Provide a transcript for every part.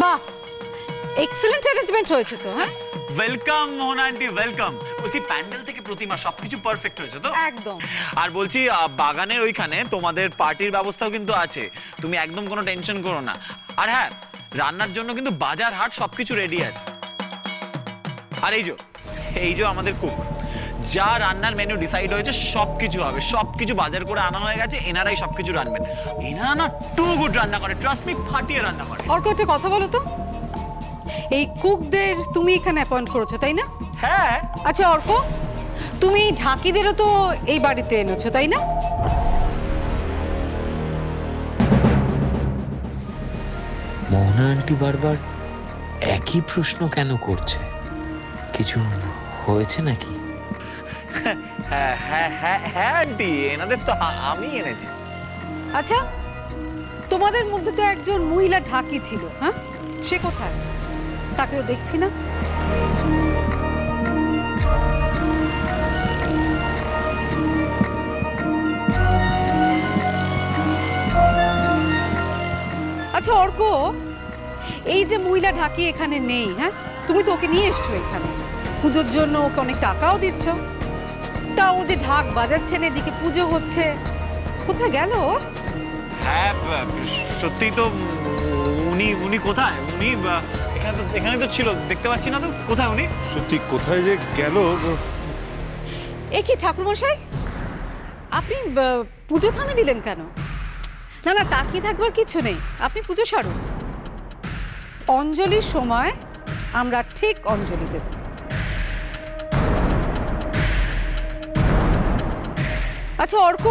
বাহ, excellent arrangement হয়েছে তো। হ্যাঁ, ওয়েলকাম মোহন আন্টি, ওয়েলকাম। বলছি প্যান্ডেল থেকে প্রতিমা সবকিছু পারফেক্ট হয়েছে তো? একদম। আর বলছি বাগানের ওইখানে তোমাদের পার্টির ব্যবস্থাও কিন্তু আছে, তুমি একদম কোনো টেনশন করো না। আর হ্যাঁ, রান্নার জন্য কিন্তু বাজার হাট সবকিছু রেডি আছে। আর এই যে আমাদের কুক, যা রান্নার মেনু ডিসাইড হয়েছে সবকিছু হবে, সবকিছু বাজার করে আনা হয়ে গেছে, এনারাই সবকিছু রান্নবেন। এনারা না টু গুড রান্না করে, ট্রাস্ট মি, ফাটিয়ে রান্না করে। অর্ক, একটা কথা বলো তো, এই কুকদের তুমি এখানে অ্যাপয়েন্ট করেছো তাই না? হ্যাঁ। আচ্ছা অর্ক, তুমি ঢাকিদেরও তো এই বাড়িতে এনেছো তাই না? মোহনা আন্টি বারবার একই প্রশ্ন কেন করছে? কিছু হয়েছে নাকি? হ্যাঁ হ্যাঁ হ্যাঁ হ্যাঁ আন্টি, এনাদের তো আমি এনেছি। আচ্ছা, তোমাদের মধ্যে তো একজন মহিলা ঢাকি ছিল, হ্যাঁ? সে কোথায়? তাকেও দেখছি না। আচ্ছা অর্ক, এই যে মহিলা ঢাকি এখানে নেই, হ্যাঁ, তুমি তো ওকে নিয়ে এসছো এখানে পুজোর জন্য, ওকে অনেক টাকাও দিচ্ছ, তা ও যে ঢাক বাজাচ্ছেন, এদিকে পুজো হচ্ছে, কোথায় গেল? হ্যাঁ সত্যি তো, উনি কোথায়? উনি এখানে তো ছিল, দেখতে পাচ্ছি না তো, কোথায় উনি? সত্যি কোথায় যে গেল? এ কি ঠাকুরমশাই, আপনি পুজো থামিয়ে দিলেন কেন? না না, তাকিয়ে থাকবার কিছু নেই, আপনি পুজো সারুন। অঞ্জলির সময় আমরা ঠিক অঞ্জলি দেব। আচ্ছা অর্ক,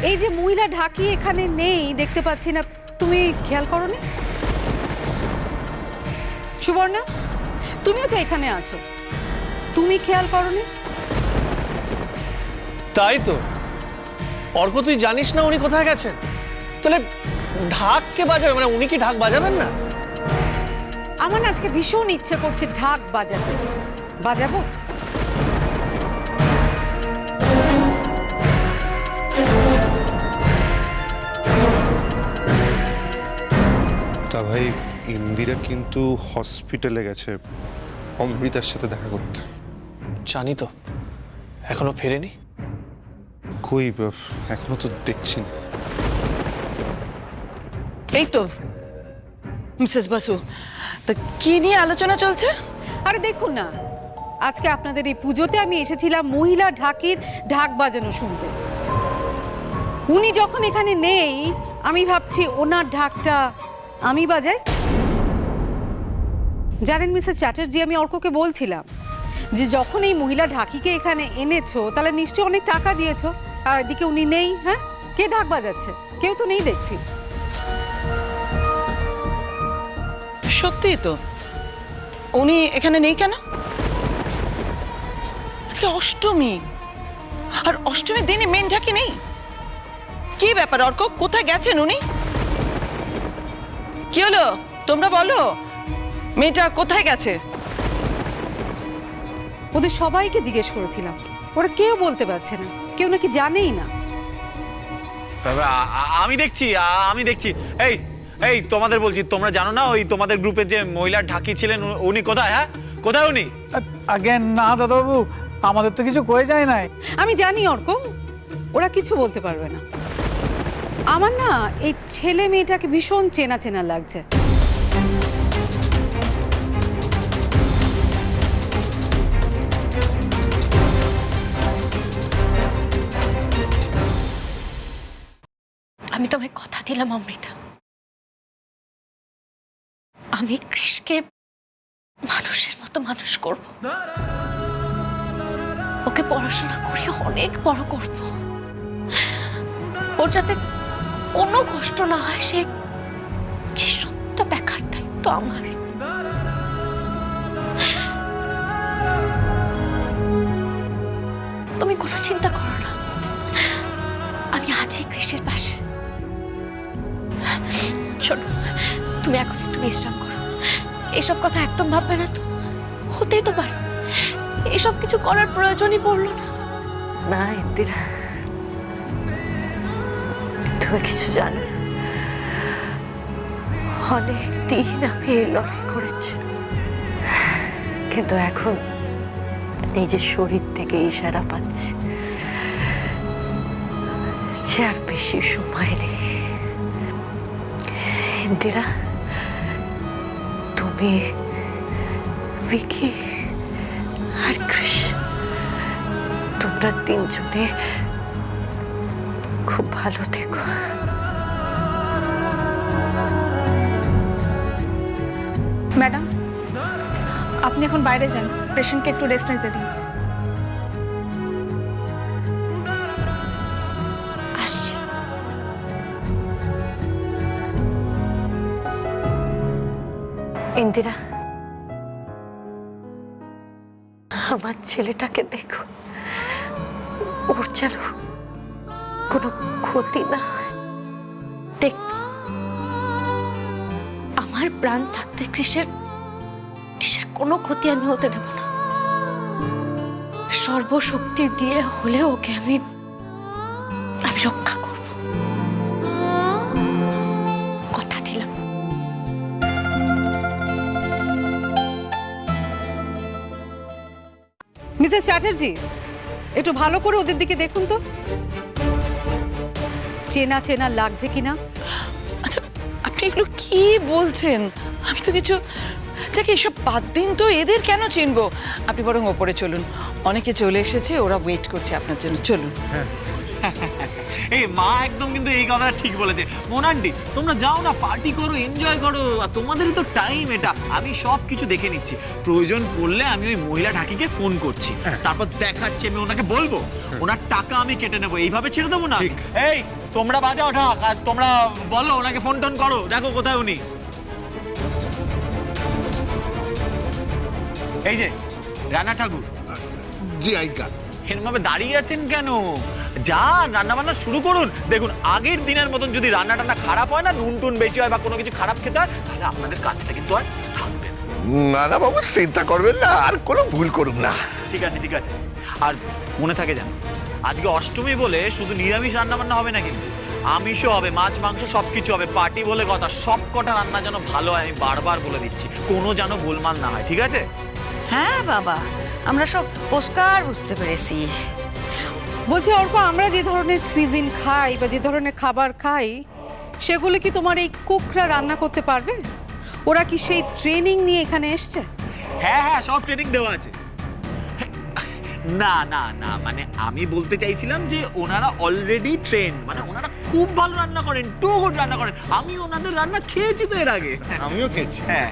এই যে মহিলা ঢাকি এখানে নেই, দেখতে পাচ্ছি না, তুমি খেয়াল করোনি? সুবর্ণা, তুমিও তো এখানে আছো, তুমি খেয়াল করোনি? তাই তো। অর্ক, তুই জানিস না উনি কোথায় গেছেন? তাহলে ঢাক কে বাজাবে? মানে উনি কি ঢাক বাজাবেন না? আমার না আজকে ভীষণ ইচ্ছে করছে ঢাক বাজাতে। বাজাবো? তা ভাই, ইন্দিরা কিন্তু হসপিটালে গেছে অমৃতার সাথে দেখা করতে। জানি তো, এখনো ফেরেনি। কই, এখনো তো দেখছি না। এই তো মিসেস বাসু, তা কি নিয়ে আলোচনা চলছে? আরে দেখুন না, আজকে আপনাদের এই পুজোতে আমি এসেছিলাম মহিলা ঢাকির ঢাক বাজানো শুনতে। উনি যখন এখানে নেই, আমি ভাবছি ওনার ঢাকটা আমি বাজাই। জানেন মিসেস চ্যাটার্জি, আমি অর্ককে বলছিলাম যে যখন এই মহিলা ঢাকিকে এখানে এনেছো, তাহলে নিশ্চয়ই অনেক টাকা দিয়েছো, আর এদিকে উনি নেই। হ্যাঁ, কে ঢাক বাজাচ্ছে? কেউ তো নেই দেখছি। সত্যিই তো, উনি এখানে নেই কেন? আজকে অষ্টমী, আর অষ্টমীর দিনে মেন ঢাকি নেই। কি ব্যাপার অর্ক, কোথায় গেছেন উনি? কি হলো তোমরা বলো, মেয়েটা কোথায় গেছে? ওদের সবাইকে জিজ্ঞেস করেছিলাম, ওরা কেউ বলতে পারছে না, কেউ নাকি জানেই না। আমি দেখছি। এই এই তোমাদের বলছি, তোমরা জানো না ওই তোমাদের গ্রুপে যে মহিলা ঢাকি ছিলেন, উনি কোথায়? হ্যাঁ, কোথায় উনি? আগে না দাদাবাবু, আমাদের তো কিছু কয়ে যায় নাই। আমি জানি অর্ক, ওরা কিছু বলতে পারবে না। আমার না এই ছেলে মেয়েটাকে ভীষণ চেনা চেনা লাগছে। আমি তোমায় কথা দিলাম অমৃতা, আমি কৃষকে মানুষের মতো মানুষ করব, ওকে পড়াশোনা করে অনেক বড় করব, ওর যাতে কোনো কষ্ট না হয় সে সবটা দেখার দায়িত্ব আমার। তুমি কোনো চিন্তা করো না, আমি আছি কৃষের পাশে। শোনো, তুমি এখন একটু বিশ্রাম করো, এসব কথা একদম ভাববে না তো, হতেই তো পারে এসব কিছু করার প্রয়োজনই পড়লো না। না ইন্দিরা, তুমি কিছু জানো না, অনেক দিন আমি এই লড়াই করেছি, কিন্তু এখন নিজের শরীর থেকে ইশারা পাচ্ছি যে আর বেশি সময় নেই। ইন্দিরা, তুমি, ভিকি আর কৃষ, তোমরা তিনজনে খুব ভালো থেকো। ম্যাডাম, আপনি এখন বাইরে যান, পেশেন্টকে একটু রেস্ট নিতে দিন। আসছি। ইন্দিরা, আমার ছেলেটাকে দেখো, ওর যেন কোনো ক্ষতি না হয়। দেখব, আমার প্রাণ থাকতে কৃষের কোনো ক্ষতি আমি হতে দেব না। সর্বশক্তি দিয়ে হলেও ওকে আমি রক্ষা করব, কথা দিলাম। মিসেস চ্যাটার্জি, একটু ভালো করে ওদের দিকে দেখুন তো, চেনা চেনা লাগছে কিনা। আচ্ছা, আপনি এগুলো কি বলছেন? আমি তো কিছু, যাকে এসব বাদ দিন তো, এদের কেন চিনবো? আপনি বরং ওপরে চলুন, অনেকে চলে এসেছে, ওরা ওয়েট করছে আপনার জন্য, চলুন। এই মা একদম কিন্তু এই কথাটা ঠিক বলেছে। মোনান্ডি, তোমরা যাও না, পার্টি করো, এনজয় করো, আর তোমাদেরই তো টাইম এটা। আমি সব কিছু দেখে নিচ্ছি, প্রয়োজন পড়লে আমি ওই মহিলা ঢাকিকে ফোন করছি, তারপর দেখাচ্ছি, আমি ওনাকে বলবো, ওনার টাকা আমি কেটে নেবো, এইভাবে ছেড়ে দেবো না। এই তোমরা বাজাও ঢাক, আর তোমরা বলো ওনাকে ফোন টোন করো, দেখো কোথায় উনি। এই যে রানা ঠাকুর। জি আইকা। এরকম দাঁড়িয়ে আছেন কেন? যান, রান্না বান্না শুরু করুন। দেখুন, আগের দিনের মতন যদি রান্না টান্না খারাপ হয় না, নুন টুন বেশি হয় বা কোনো কিছু খারাপ খেতে হয়, তাহলে আপনাদের কাজটা কিন্তু আর থাকবে না। না না বাবু, চিন্তা করবেন না, আর কোনো ভুল করুন না। ঠিক আছে, ঠিক আছে। আর মনে থাকে যান, আজকে অষ্টমী বলে শুধু নিরামিষ রান্না বান্না হবে না, কিন্তু আমিষও হবে, মাছ মাংস সবকিছু হবে। পার্টি বলে কথা, সব কটা রান্না যেন ভালো হয়, আমি বারবার বলে দিচ্ছি, কোনো যেন গোলমাল না হয়, ঠিক আছে? হ্যাঁ বাবা, আমরা সব পরিষ্কার বুঝতে পেরেছি। বলছি অর্ক, আমরা যে ধরনের কুইজিন খাই বা যে ধরনের খাবার খাই, সেগুলো কি তোমার এই কুকরা রান্না করতে পারবে? ওরা কি সেই ট্রেনিং নিয়ে এখানে এসছে? হ্যাঁ হ্যাঁ, সব ট্রেনিং দেওয়া আছে। না না না, মানে আমি বলতে চাইছিলাম যে ওনারা অলরেডি ট্রেন, মানে ওনারা খুব ভালো রান্না করেন, টু গুড রান্না করেন। আমি ওনাদের রান্না খেয়েছি তো এর আগে। আমিও খেয়েছি। হ্যাঁ।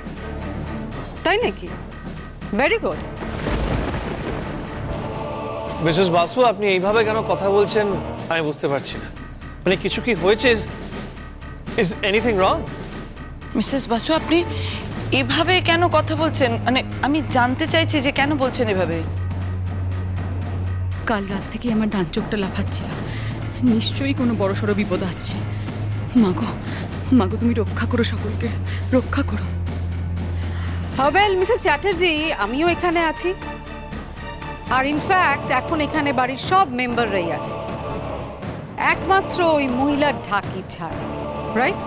তাই নাকি? Very good. মিসেস বাসু, আপনি এইভাবে কেন কথা বলছেন আমি বুঝতে পারছি না। মানে কিছু কি হয়েছে? Is anything wrong? Mrs Basu, আপনি এভাবে কেন কথা বলছেন? মানে আমি জানতে চাইছি যে কেন বলছেন এভাবে। কাল রাত থেকে আমার ডান চোখটা লাফাচ্ছিল, নিশ্চয়ই কোনো বড়সড় বিপদ আসছে। মাগো, মাগো, তুমি রক্ষা করো, সকলকে রক্ষা করো। ওয়েল মিসেস চ্যাটার্জি, আমিও এখানে আছি, আর ইনফ্যাক্ট এখন এখানে বাড়ির সব মেম্বাররাই আছে, একমাত্র ওই মহিলার ঢাকি ছাড়া, রাইট?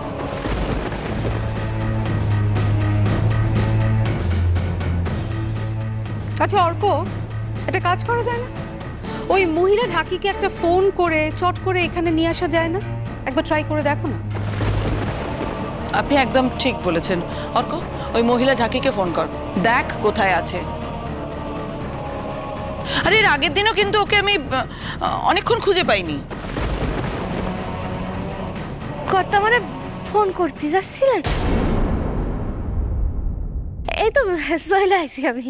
আচ্ছা অর্ক, একটা কাজ করা যায় না? ওই মহিলা ঢাকিকে একটা ফোন করে চট করে এখানে নিয়ে আসা যায় না? একবার ট্রাই করে দেখো না। আপনি একদম ঠিক বলেছেন অর্ক, ওই মহিলা ঢাকিকে ফোন কর, দেখ কোথায় আছে। আরে এর আগের দিনও কিন্তু ওকে আমি অনেকক্ষণ খুঁজে পাইনি। কর্তা মানে ফোন করতে যাচ্ছিলেন? এই তো চলে আইছি আমি।